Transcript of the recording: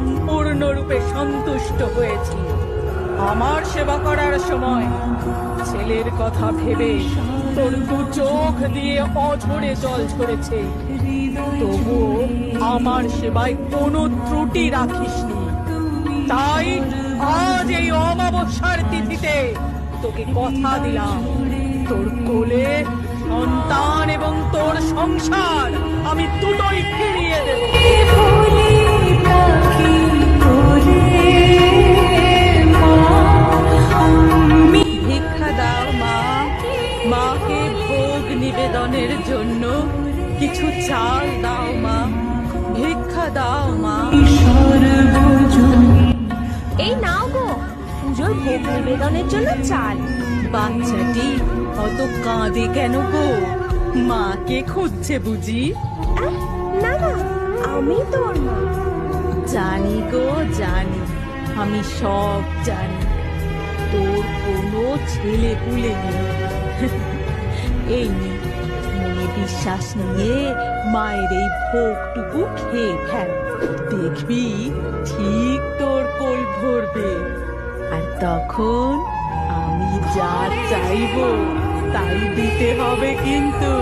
সম্পূর্ণরূপে সন্তুষ্ট হয়েছি। আমার সেবা করার সময় ছেলের কথা ভেবে তোর দু চোখ দিয়ে অঝরে জল ঝরেছে, তবুও আমার সেবায় কোনো ত্রুটি রাখিসনি। তাই আজ এই অমাবস্যার তিথিতে তোকে কথা দিলাম, তোর কোলে সন্তান এবং তোর সংসার আমি দুটোই ফিরিয়ে দেব। ভিক্ষা দাও মা, মাকে ভোগ নিবেদনের জন্য কিছু চাল দাও মা, ভিক্ষা দাও মা। এই নাও গো পুজোর ভোগ নিবেদনের জন্য চাল। বাচ্চাটি অত কাঁদে কেন গো? মাকে খুঁজছে বুঝি? না না, আমি তোর মা। জানি গো জানি, আমি সব জানি। তোর কোনো ছেলে পুলে নেই। এই নে, মনে বিশ্বাস নিয়ে মায়ের এই ভোগটুকু খেয়ে ফেল, দেখবি ঠিক তোর কোল ভরবে। আর তখন আমি যা চাইবো তাই দিতে হবে কিন্তু।